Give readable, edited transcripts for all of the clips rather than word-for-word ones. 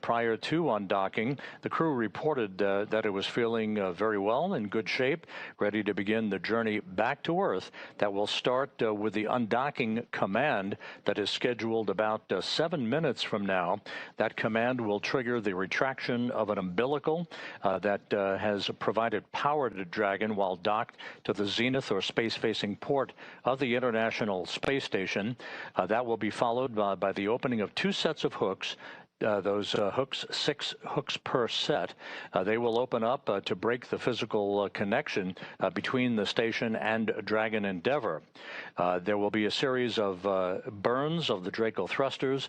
Prior to undocking, the crew reported that it was feeling very well, in good shape, ready to begin the journey back to Earth that will start with the undocking command that is scheduled about 7 minutes from now. That command will trigger the retraction of an umbilical that has provided power to Dragon while docked to the zenith or space-facing port of the International Space Station. That will be followed by the opening of 2 sets of hooks. Those hooks, 6 hooks per set, they will open up to break the physical connection between the station and Dragon Endeavour. There will be a series of burns of the Draco thrusters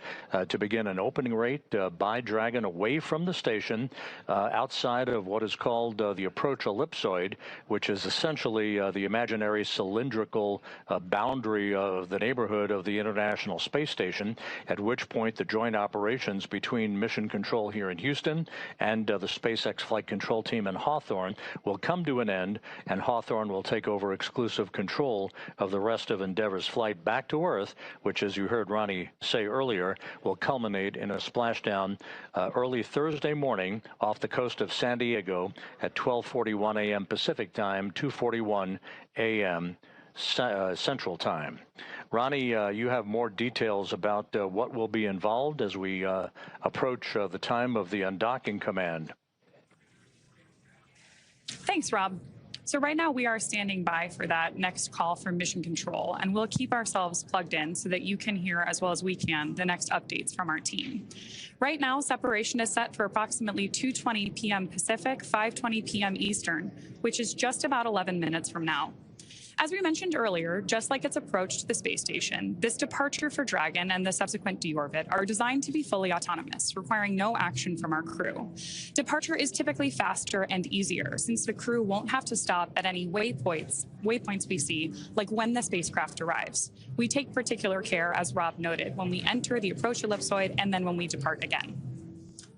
to begin an opening rate by Dragon away from the station outside of what is called the approach ellipsoid, which is essentially the imaginary cylindrical boundary of the neighborhood of the International Space Station, at which point the joint operations between Mission Control here in Houston and the SpaceX Flight Control Team in Hawthorne will come to an end, and Hawthorne will take over exclusive control of the rest of Endeavour's flight back to Earth, which, as you heard Ronnie say earlier, will culminate in a splashdown early Thursday morning off the coast of San Diego at 12:41 a.m. Pacific Time, 2:41 a.m. Central Time. Ronnie, you have more details about what will be involved as we approach the time of the undocking command. Thanks, Rob. So right now we are standing by for that next call from Mission Control, and we'll keep ourselves plugged in so that you can hear, as well as we can, the next updates from our team. Right now, separation is set for approximately 2:20 p.m. Pacific, 5:20 p.m. Eastern, which is just about 11 minutes from now. As we mentioned earlier, just like its approach to the space station, this departure for Dragon and the subsequent deorbit are designed to be fully autonomous, requiring no action from our crew. Departure is typically faster and easier, since the crew won't have to stop at any waypoints we see, like when the spacecraft arrives. We take particular care, as Rob noted, when we enter the approach ellipsoid and then when we depart again.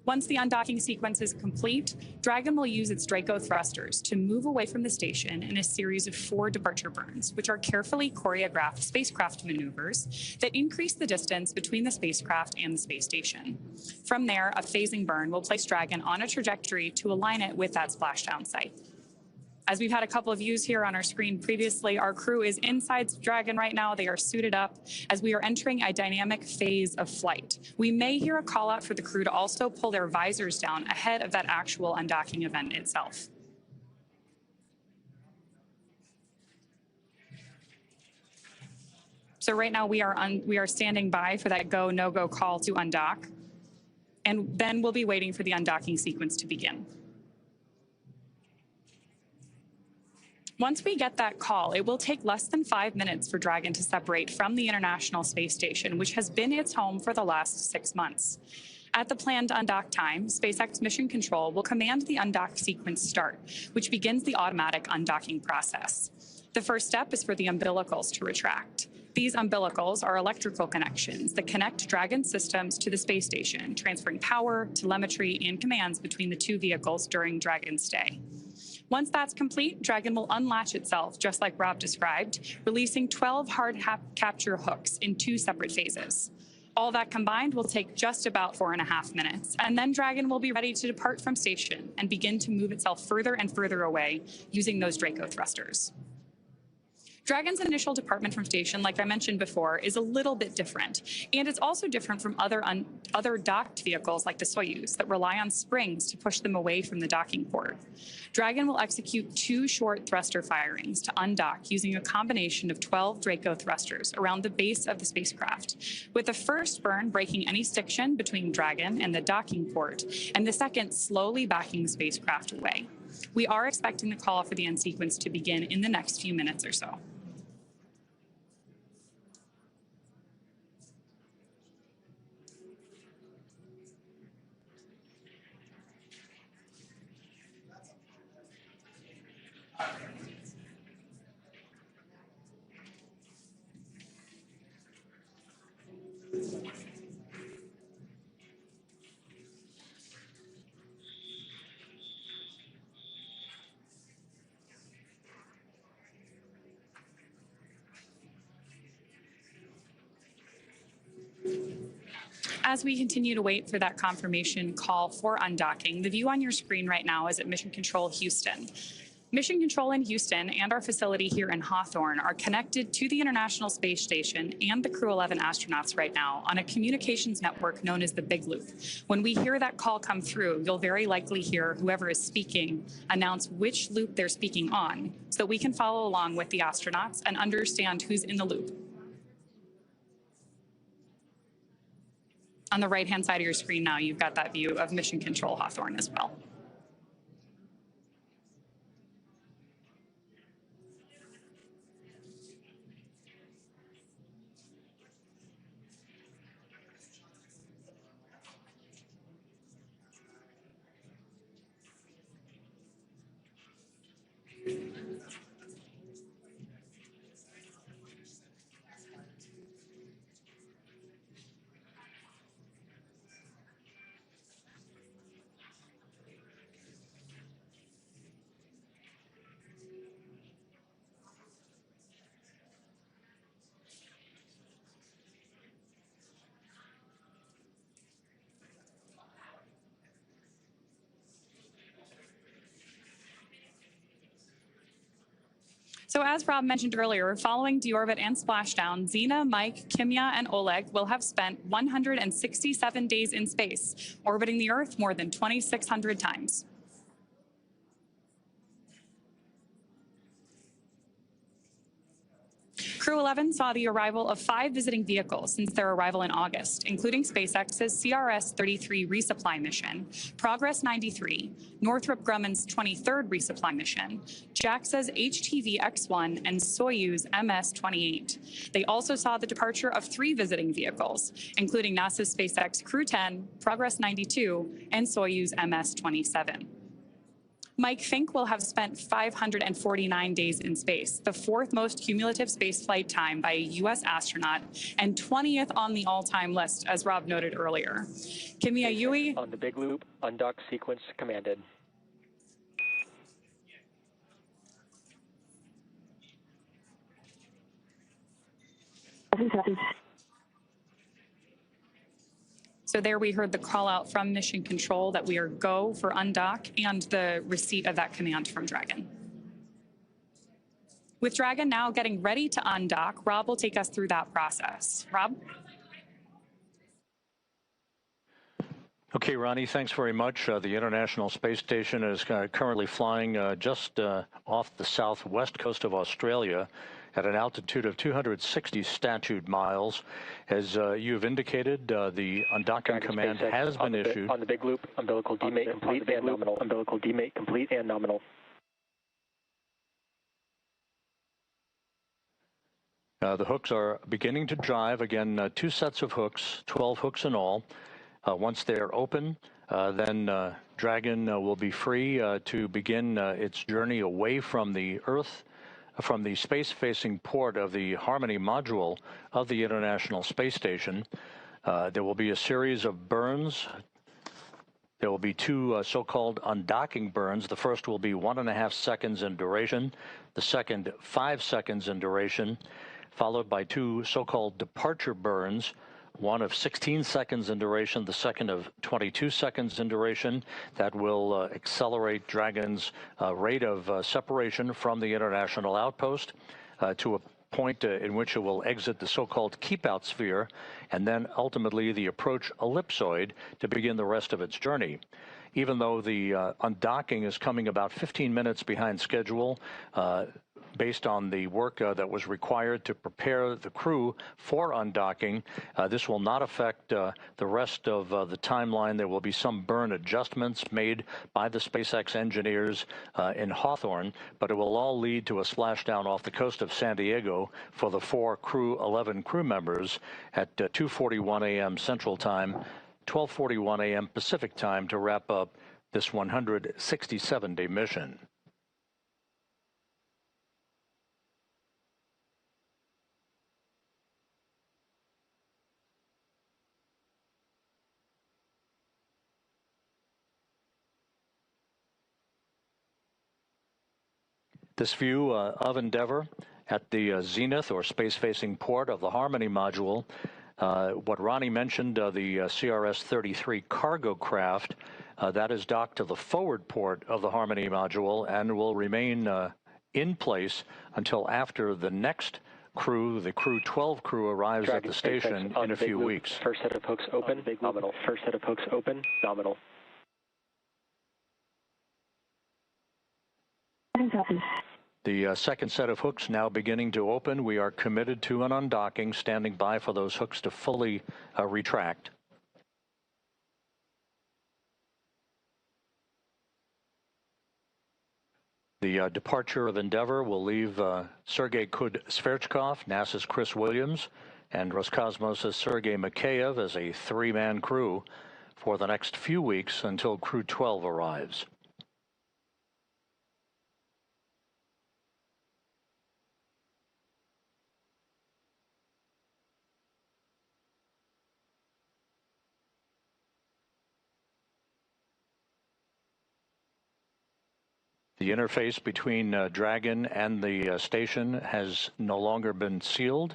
Once the undocking sequence is complete, Dragon will use its Draco thrusters to move away from the station in a series of 4 departure burns, which are carefully choreographed spacecraft maneuvers that increase the distance between the spacecraft and the space station. From there, a phasing burn will place Dragon on a trajectory to align it with that splashdown site. As we've had a couple of views here on our screen previously, our crew is inside Dragon right now. They are suited up as we are entering a dynamic phase of flight. We may hear a call out for the crew to also pull their visors down ahead of that actual undocking event itself. So right now we are standing by for that go, no-go call to undock, and then we'll be waiting for the undocking sequence to begin. Once we get that call, it will take less than 5 minutes for Dragon to separate from the International Space Station, which has been its home for the last 6 months. At the planned undock time, SpaceX Mission Control will command the undock sequence start, which begins the automatic undocking process. The first step is for the umbilicals to retract. These umbilicals are electrical connections that connect Dragon systems to the space station, transferring power, telemetry, and commands between the 2 vehicles during Dragon's stay. Once that's complete, Dragon will unlatch itself, just like Rob described, releasing 12 hard capture hooks in 2 separate phases. All that combined will take just about 4.5 minutes, and then Dragon will be ready to depart from station and begin to move itself further and further away using those Draco thrusters. Dragon's initial departure from station, like I mentioned before, is a little bit different, and it's also different from other docked vehicles like the Soyuz that rely on springs to push them away from the docking port. Dragon will execute 2 short thruster firings to undock using a combination of 12 Draco thrusters around the base of the spacecraft, with the first burn breaking any stiction between Dragon and the docking port, and the second slowly backing the spacecraft away. We are expecting the call for the end sequence to begin in the next few minutes or so. as we continue to wait for that confirmation call for undocking, the view on your screen right now is at Mission Control Houston. Mission Control in Houston and our facility here in Hawthorne are connected to the International Space Station and the Crew 11 astronauts right now on a communications network known as the Big Loop. When we hear that call come through, you'll very likely hear whoever is speaking announce which loop they're speaking on so that we can follow along with the astronauts and understand who's in the loop. On the right-hand side of your screen now, you've got that view of Mission Control Hawthorne as well. So as Rob mentioned earlier, following deorbit and splashdown, Zena, Mike, Kimya, and Oleg will have spent 167 days in space, orbiting the Earth more than 2,600 times. Crew 11 saw the arrival of 5 visiting vehicles since their arrival in August, including SpaceX's CRS-33 resupply mission, Progress 93, Northrop Grumman's 23rd resupply mission, JAXA's HTV-X1, and Soyuz MS-28. They also saw the departure of 3 visiting vehicles, including NASA's SpaceX Crew 10, Progress 92, and Soyuz MS-27. Mike Fink will have spent 549 days in space, the 4th most cumulative spaceflight time by a U.S. astronaut and 20th on the all-time list, as Rob noted earlier. Kimya Yui on the Big Loop, undock sequence commanded. So there we heard the call out from Mission Control that we are go for undock and the receipt of that command from Dragon. With Dragon now getting ready to undock, Rob will take us through that process. Rob? Okay, Ronnie, thanks very much. The International Space Station is currently flying just off the southwest coast of Australia at an altitude of 260 statute miles. As you've indicated, the undocking command has been issued. On the Big Loop, umbilical demate complete and nominal. Umbilical demate complete and nominal. The hooks are beginning to drive. Again, 2 sets of hooks, 12 hooks in all. Once they're open, then Dragon will be free to begin its journey away from the Earth, from the space-facing port of the Harmony module of the International Space Station. There will be a series of burns. There will be 2 so-called undocking burns. The first will be 1.5 seconds in duration, the second 5 seconds in duration, followed by 2 so-called departure burns, one of 16 seconds in duration, the second of 22 seconds in duration. That will accelerate Dragon's rate of separation from the international outpost to a point in which it will exit the so-called keepout sphere, and then ultimately the approach ellipsoid to begin the rest of its journey. Even though the undocking is coming about 15 minutes behind schedule, based on the work that was required to prepare the crew for undocking, this will not affect the rest of the timeline. There will be some burn adjustments made by the SpaceX engineers in Hawthorne, but it will all lead to a splashdown off the coast of San Diego for the 4 Crew 11 crew members at 2:41 a.m. Central Time, 12:41 a.m. Pacific Time to wrap up this 167-day mission. This view of Endeavour at the zenith or space-facing port of the Harmony module What Ronnie mentioned, the CRS-33 cargo craft, that is docked to the forward port of the Harmony module and will remain in place until after the next crew, the Crew 12 crew, arrives at the station in a few weeks. First set of hooks open, nominal. First set of hooks open, nominal. The second set of hooks now beginning to open. We are committed to an undocking, standing by for those hooks to fully retract. The departure of Endeavour will leave Sergei Kud-Sverchkov, NASA's Chris Williams, and Roscosmos' Sergei Mikheyev as a three-man crew for the next few weeks until Crew 12 arrives. The interface between Dragon and the station has no longer been sealed.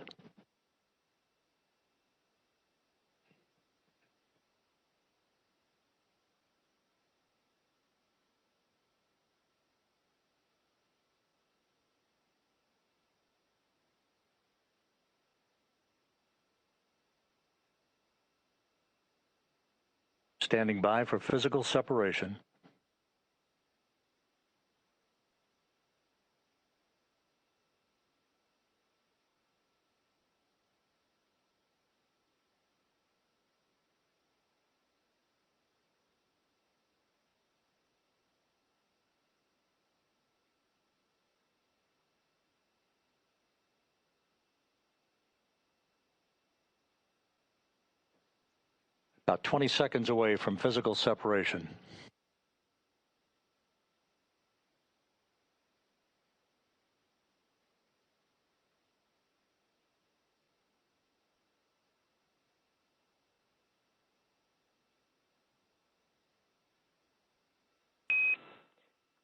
Standing by for physical separation. About 20 seconds away from physical separation.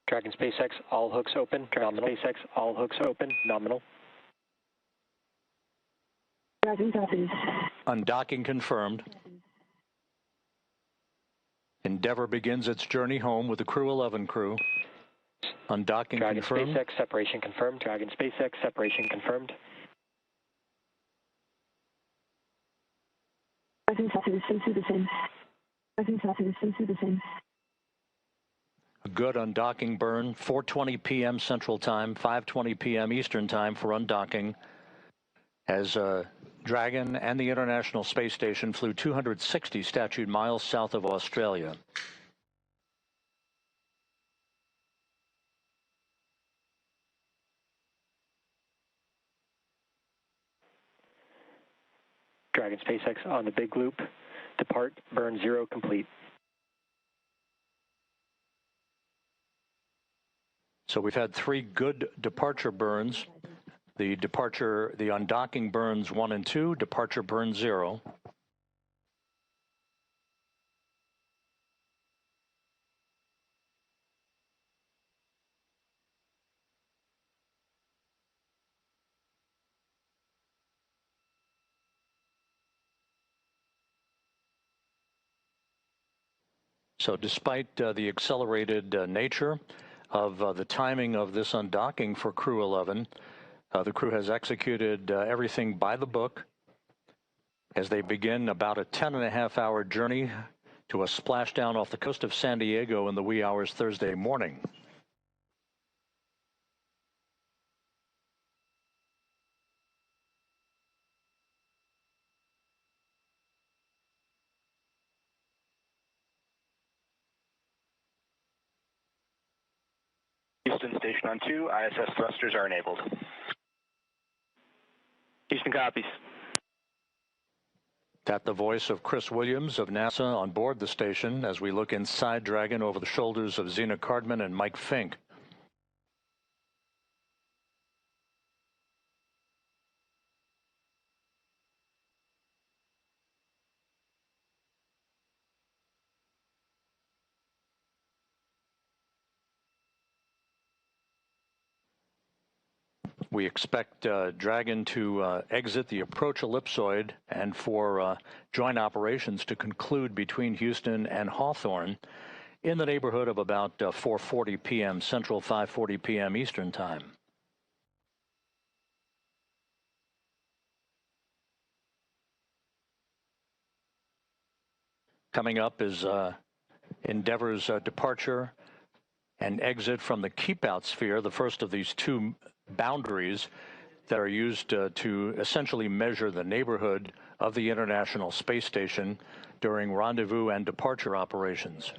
Dragon SpaceX, all hooks open, nominal. SpaceX, all hooks open, nominal. Undocking confirmed. Endeavour begins its journey home with the Crew 11 crew. Undocking Dragon confirmed. SpaceX, separation confirmed. Dragon SpaceX, separation confirmed. A good undocking burn, 4:20 p.m. Central Time, 5:20 p.m. Eastern Time for undocking. As Dragon and the International Space Station flew 260 statute miles south of Australia. Dragon SpaceX on the big loop. Depart, burn 0 complete. So we've had 3 good departure burns. The undocking burns 1 and 2, departure burn 0. So despite the accelerated nature of the timing of this undocking for Crew 11, the crew has executed everything by the book as they begin about a 10.5-hour journey to a splashdown off the coast of San Diego in the wee hours Thursday morning. Houston Station on 2, ISS thrusters are enabled. Houston copies. That the voice of Chris Williams of NASA on board the station as we look inside Dragon over the shoulders of Zena Cardman and Mike Fink. We expect Dragon to exit the approach ellipsoid and for joint operations to conclude between Houston and Hawthorne in the neighborhood of about 4:40 p.m. Central, 5:40 p.m. Eastern Time. Coming up is Endeavour's departure and exit from the keepout sphere, the first of these two boundaries that are used to essentially measure the neighborhood of the International Space Station during rendezvous and departure operations.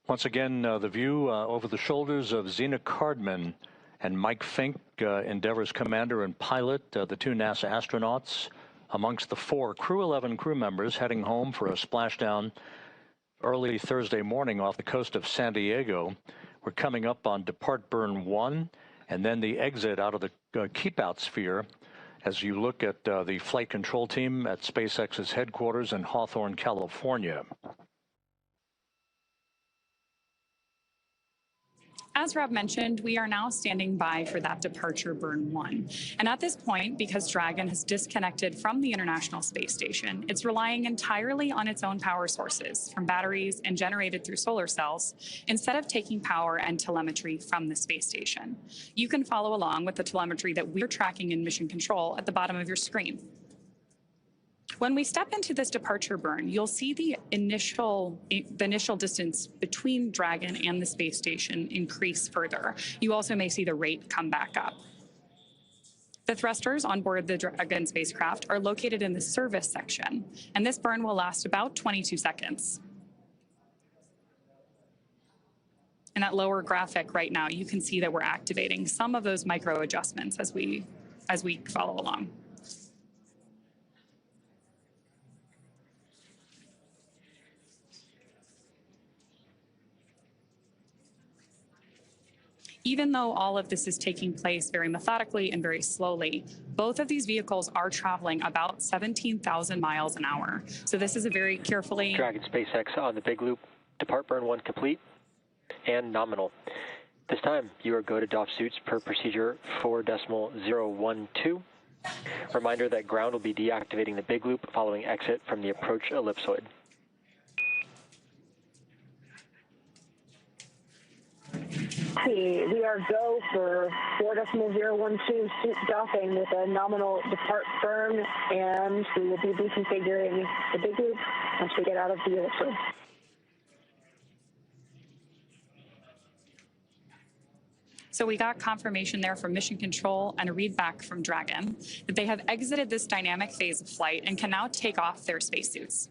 Once again, the view over the shoulders of Zena Cardman and Mike Fink, Endeavour's commander and pilot, the two NASA astronauts, amongst the four Crew 11 crew members heading home for a splashdown early Thursday morning off the coast of San Diego. We're coming up on Depart Burn 1 and then the exit out of the keep-out sphere as you look at the flight control team at SpaceX's headquarters in Hawthorne, California. As Rob mentioned, we are now standing by for that departure burn 1. And at this point, because Dragon has disconnected from the International Space Station, it's relying entirely on its own power sources, from batteries and generated through solar cells, instead of taking power and telemetry from the space station. You can follow along with the telemetry that we're tracking in Mission Control at the bottom of your screen. When we step into this departure burn, you'll see the initial distance between Dragon and the space station increase further. You also may see the rate come back up. The thrusters on board the Dragon spacecraft are located in the service section, and this burn will last about 22 seconds. In that lower graphic right now, you can see that we're activating some of those micro adjustments as we follow along. Even though all of this is taking place very methodically and very slowly, both of these vehicles are traveling about 17,000 miles an hour. So this is a very carefully... Dragon SpaceX on the big loop, depart burn 1 complete and nominal. This time, you are go to DOF suits per procedure 4.012. Reminder that ground will be deactivating the big loop following exit from the approach ellipsoid. We are go for 4.012 suit doffing with a nominal depart burn, and we will be reconfiguring the big loop once we get out of the ellipsoid. So we got confirmation there from Mission Control and a read back from Dragon that they have exited this dynamic phase of flight and can now take off their spacesuits.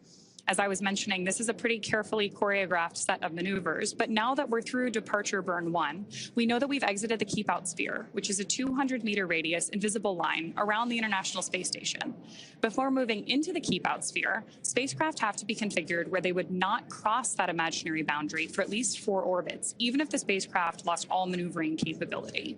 As I was mentioning, this is a pretty carefully choreographed set of maneuvers, but now that we're through departure burn 1, we know that we've exited the keep-out sphere, which is a 200-meter radius invisible line around the International Space Station. Before moving into the keep-out sphere, spacecraft have to be configured where they would not cross that imaginary boundary for at least 4 orbits, even if the spacecraft lost all maneuvering capability.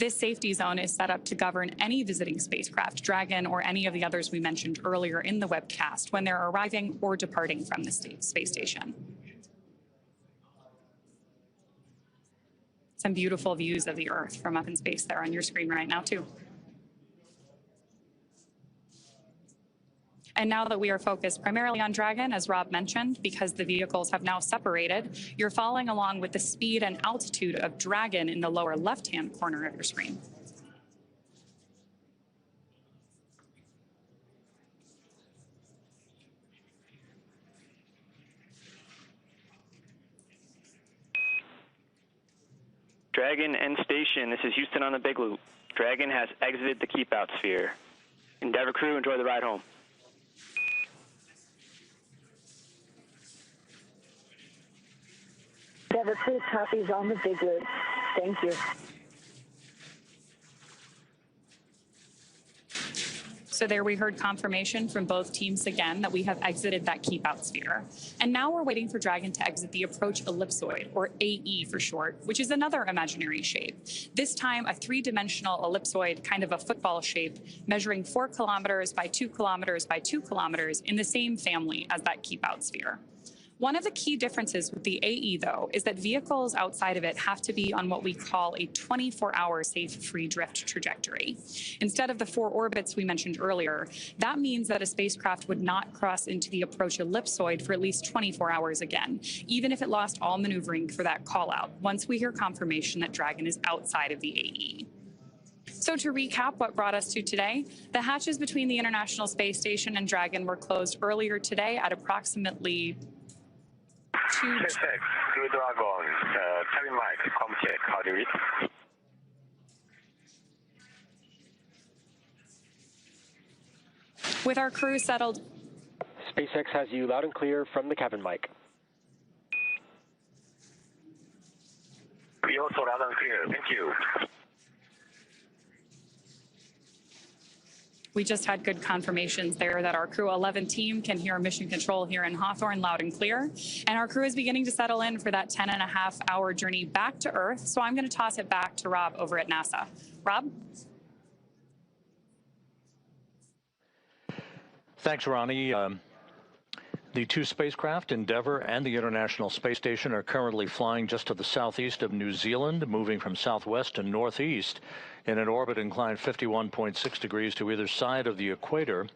This safety zone is set up to govern any visiting spacecraft, Dragon or any of the others we mentioned earlier in the webcast, when they're arriving or departing from the space station. Some beautiful views of the Earth from up in space there on your screen right now, too. And now that we are focused primarily on Dragon, as Rob mentioned, because the vehicles have now separated, you're following along with the speed and altitude of Dragon in the lower left-hand corner of your screen. Dragon end station. This is Houston on the Big Loop. Dragon has exited the keep-out sphere. Endeavour crew, enjoy the ride home. Endeavour crew copies on the Big Loop. Thank you. So there we heard confirmation from both teams again that we have exited that keep-out sphere. And now we're waiting for Dragon to exit the approach ellipsoid, or AE for short, which is another imaginary shape. This time a three-dimensional ellipsoid, kind of a football shape, measuring 4 kilometers by 2 kilometers by 2 kilometers in the same family as that keep-out sphere. One of the key differences with the AE, though, is that vehicles outside of it have to be on what we call a 24-hour safe free drift trajectory. Instead of the 4 orbits we mentioned earlier, that means that a spacecraft would not cross into the approach ellipsoid for at least 24 hours again, even if it lost all maneuvering for that call-out, once we hear confirmation that Dragon is outside of the AE. So to recap what brought us to today, the hatches between the International Space Station and Dragon were closed earlier today at approximately Crew Dragon, cabin mic, com check, how do you read? With our crew settled. SpaceX has you loud and clear from the cabin mic. We also loud and clear, thank you. We just had good confirmations there that our Crew 11 team can hear mission control here in Hawthorne loud and clear. And our crew is beginning to settle in for that 10.5-hour journey back to Earth. So I'm going to toss it back to Rob over at NASA. Rob? Thanks, Ronnie. The 2 spacecraft, Endeavour and the International Space Station, are currently flying just to the southeast of New Zealand, moving from southwest to northeast in an orbit inclined 51.6 degrees to either side of the equator.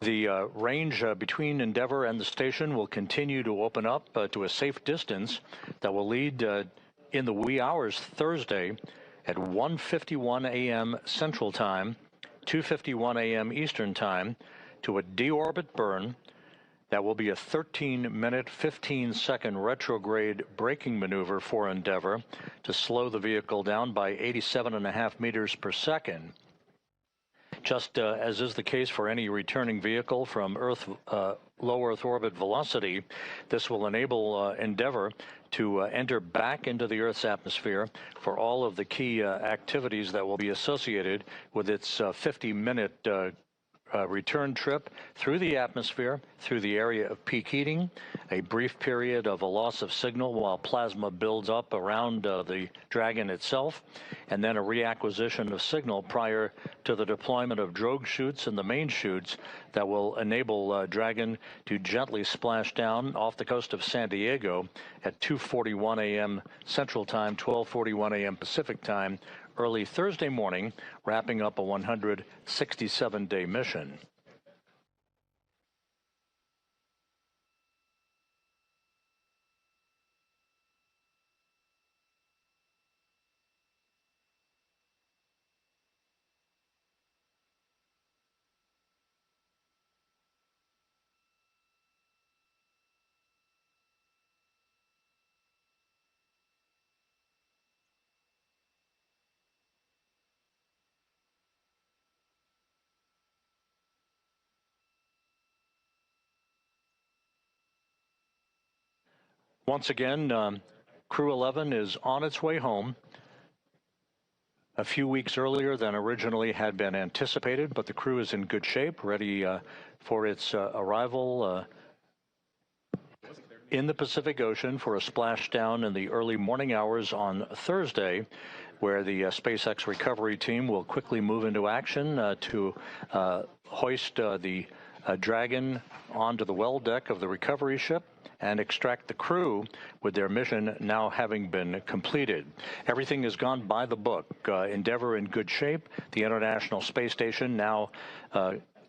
The range between Endeavour and the station will continue to open up to a safe distance that will lead in the wee hours Thursday at 1:51 a.m. Central Time, 2:51 a.m. Eastern Time, to a deorbit burn that will be a 13-minute, 15-second retrograde braking maneuver for Endeavour to slow the vehicle down by 87.5 meters per second. Just as is the case for any returning vehicle from low Earth orbit velocity, this will enable Endeavour to enter back into the Earth's atmosphere for all of the key activities that will be associated with its 50-minute return trip through the atmosphere, through the area of peak heating, a brief period of a loss of signal while plasma builds up around the Dragon itself, and then a reacquisition of signal prior to the deployment of drogue chutes and the main chutes that will enable Dragon to gently splash down off the coast of San Diego at 2:41 a.m. Central Time, 12:41 a.m. Pacific Time, early Thursday morning, wrapping up a 167-day mission. Once again, Crew 11 is on its way home a few weeks earlier than originally had been anticipated, but the crew is in good shape, ready for its arrival in the Pacific Ocean for a splashdown in the early morning hours on Thursday, where the SpaceX recovery team will quickly move into action to hoist the Dragon onto the well deck of the recovery ship and extract the crew, with their mission now having been completed. Everything has gone by the book. Endeavour in good shape. The International Space Station now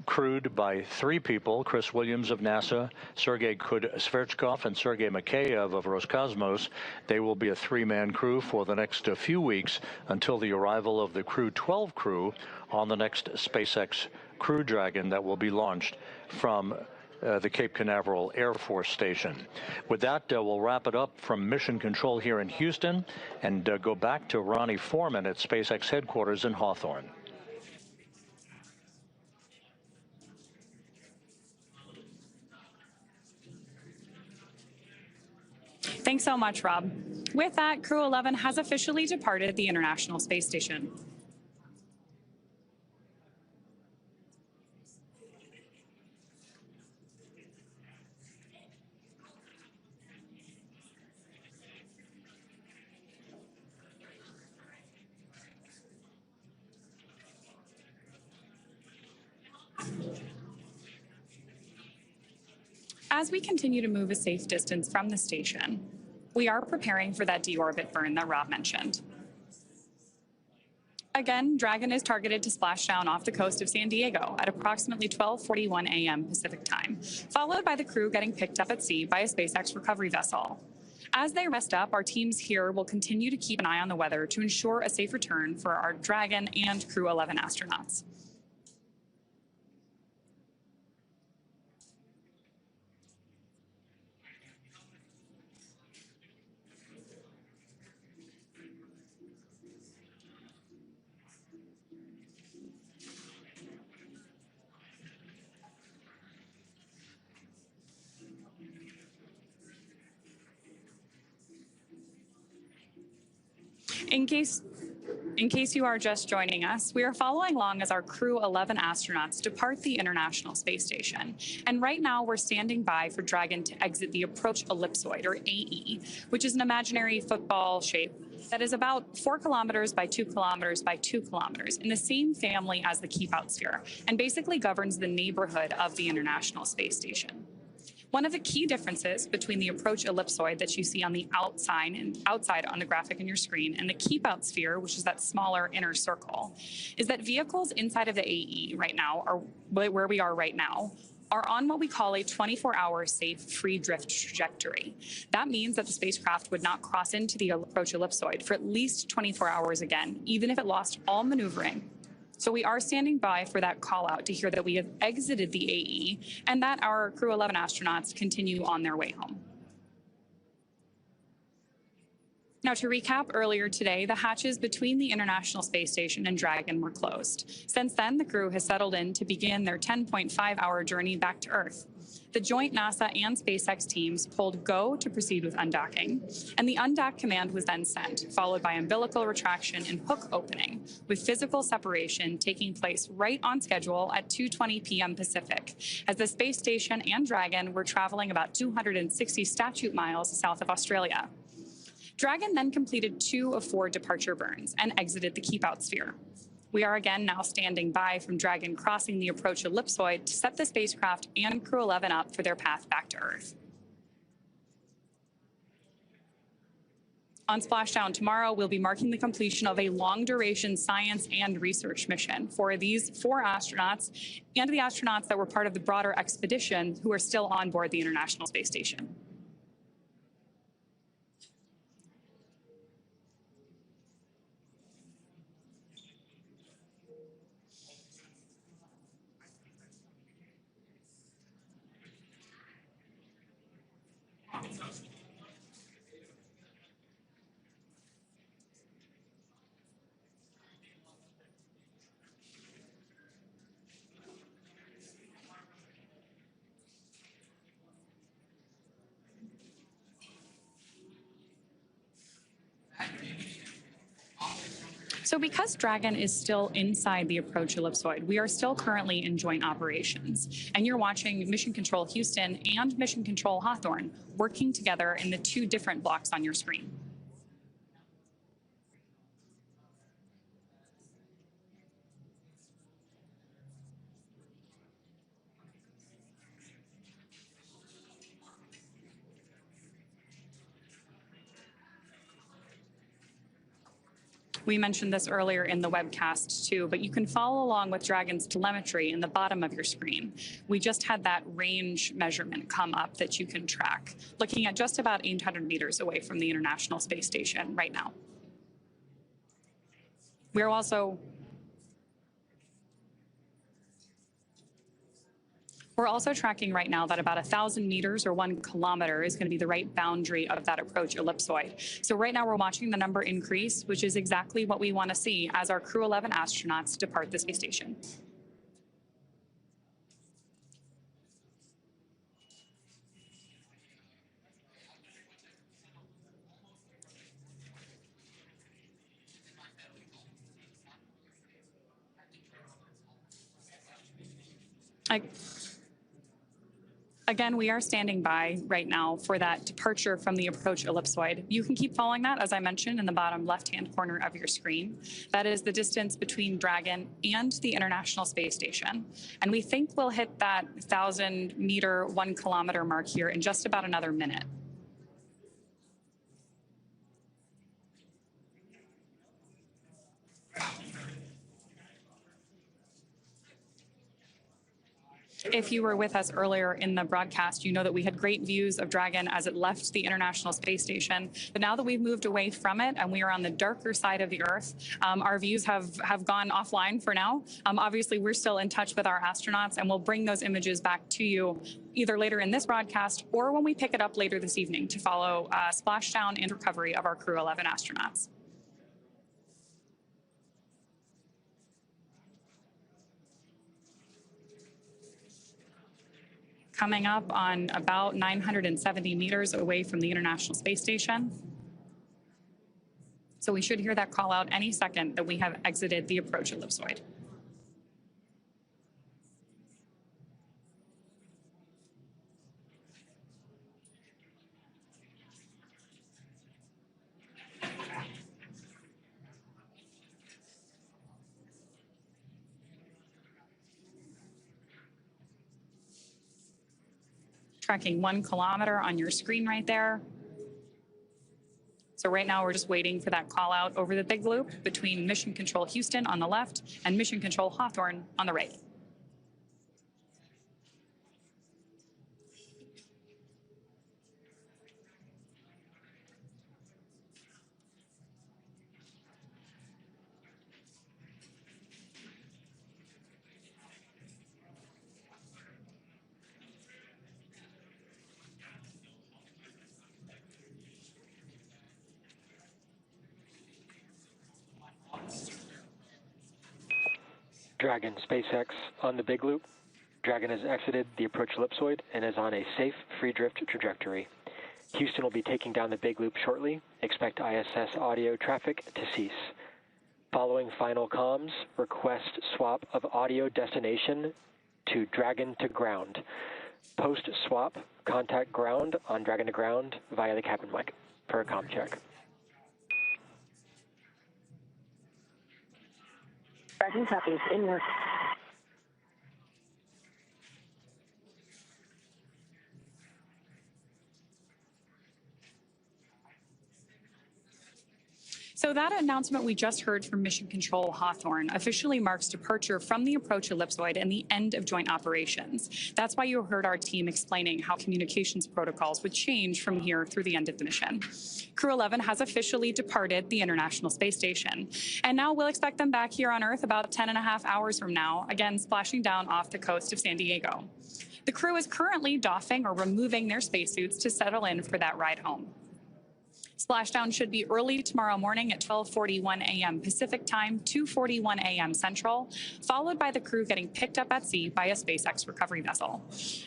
crewed by 3 people: Chris Williams of NASA, Sergei Sverchkov, and Sergei Mikheyev of Roscosmos. They will be a 3-man crew for the next few weeks until the arrival of the Crew 12 crew on the next SpaceX Crew Dragon that will be launched from the Cape Canaveral Air Force Station. With that, we'll wrap it up from Mission Control here in Houston and go back to Ronnie Foreman at SpaceX headquarters in Hawthorne. Thanks so much, Rob. With that, Crew 11 has officially departed the International Space Station. As we continue to move a safe distance from the station, we are preparing for that deorbit burn that Rob mentioned. Again, Dragon is targeted to splash down off the coast of San Diego at approximately 12:41 a.m. Pacific time, followed by the crew getting picked up at sea by a SpaceX recovery vessel. As they rest up, our teams here will continue to keep an eye on the weather to ensure a safe return for our Dragon and Crew 11 astronauts. In case you are just joining us, we are following along as our Crew 11 astronauts depart the International Space Station. And right now we're standing by for Dragon to exit the approach ellipsoid, or AE, which is an imaginary football shape that is about 4 kilometers by 2 kilometers by 2 kilometers in the same family as the keepout sphere, and basically governs the neighborhood of the International Space Station. One of the key differences between the approach ellipsoid that you see on the outside on the graphic on your screen and the keepout sphere, which is that smaller inner circle, is that vehicles inside of the AE right now, or where we are right now, are on what we call a 24-hour safe free drift trajectory. That means that the spacecraft would not cross into the approach ellipsoid for at least 24 hours again, even if it lost all maneuvering. So we are standing by for that call out to hear that we have exited the AE and that our Crew 11 astronauts continue on their way home. Now, to recap, earlier today, the hatches between the International Space Station and Dragon were closed. Since then, the crew has settled in to begin their 10.5-hour journey back to Earth. The joint NASA and SpaceX teams pulled go to proceed with undocking, and the undock command was then sent, followed by umbilical retraction and hook opening, with physical separation taking place right on schedule at 2:20 p.m. Pacific, as the space station and Dragon were traveling about 260 statute miles south of Australia. Dragon then completed 2 of 4 departure burns and exited the keepout sphere. We are again now standing by from Dragon crossing the approach ellipsoid to set the spacecraft and Crew 11 up for their path back to Earth. On splashdown tomorrow, we'll be marking the completion of a long-duration science and research mission for these 4 astronauts and the astronauts that were part of the broader expedition who are still on board the International Space Station. So because Dragon is still inside the approach ellipsoid, we are still currently in joint operations. And you're watching Mission Control Houston and Mission Control Hawthorne working together in the two different blocks on your screen. We mentioned this earlier in the webcast too, but you can follow along with Dragon's telemetry in the bottom of your screen. We just had that range measurement come up that you can track, looking at just about 800 meters away from the International Space Station right now. We're also tracking right now that about 1,000 meters or 1 kilometer is going to be the right boundary of that approach ellipsoid. So right now we're watching the number increase, which is exactly what we want to see as our Crew 11 astronauts depart the space station. Again, we are standing by right now for that departure from the approach ellipsoid. You can keep following that, as I mentioned, in the bottom left-hand corner of your screen. That is the distance between Dragon and the International Space Station. And we think we'll hit that 1,000-meter, 1-kilometer mark here in just about another minute. If you were with us earlier in the broadcast, you know that we had great views of Dragon as it left the International Space Station. But now that we've moved away from it and we are on the darker side of the Earth, our views have gone offline for now. Obviously, we're still in touch with our astronauts, and we'll bring those images back to you either later in this broadcast or when we pick it up later this evening to follow splashdown and recovery of our Crew 11 astronauts. Coming up on about 970 meters away from the International Space Station. So we should hear that call out any second that we have exited the approach ellipsoid. Tracking 1 kilometer on your screen right there. So right now we're just waiting for that call out over the big loop between Mission Control Houston on the left and Mission Control Hawthorne on the right. Dragon SpaceX on the big loop. Dragon has exited the approach ellipsoid and is on a safe free drift trajectory. Houston will be taking down the big loop shortly. Expect ISS audio traffic to cease. Following final comms, request swap of audio destination to Dragon to ground. Post swap, contact ground on Dragon to ground via the cabin mic for a comm check. Dragon copies. In work. So that announcement we just heard from Mission Control Hawthorne officially marks departure from the approach ellipsoid and the end of joint operations. That's why you heard our team explaining how communications protocols would change from here through the end of the mission. Crew 11 has officially departed the International Space Station. And now we'll expect them back here on Earth about 10.5 hours from now, again splashing down off the coast of San Diego. The crew is currently doffing or removing their spacesuits to settle in for that ride home. Splashdown should be early tomorrow morning at 12:41 a.m. Pacific Time, 2:41 a.m. Central, followed by the crew getting picked up at sea by a SpaceX recovery vessel.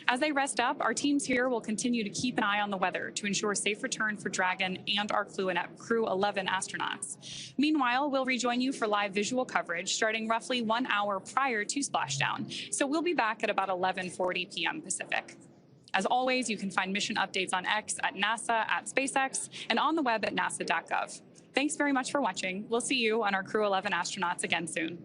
As they rest up, our teams here will continue to keep an eye on the weather to ensure safe return for Dragon and our Crew 11 astronauts. Meanwhile, we'll rejoin you for live visual coverage starting roughly 1 hour prior to splashdown, so we'll be back at about 11:40 p.m. Pacific. As always, you can find mission updates on X at NASA, at SpaceX, and on the web at nasa.gov. Thanks very much for watching. We'll see you on our Crew 11 astronauts again soon.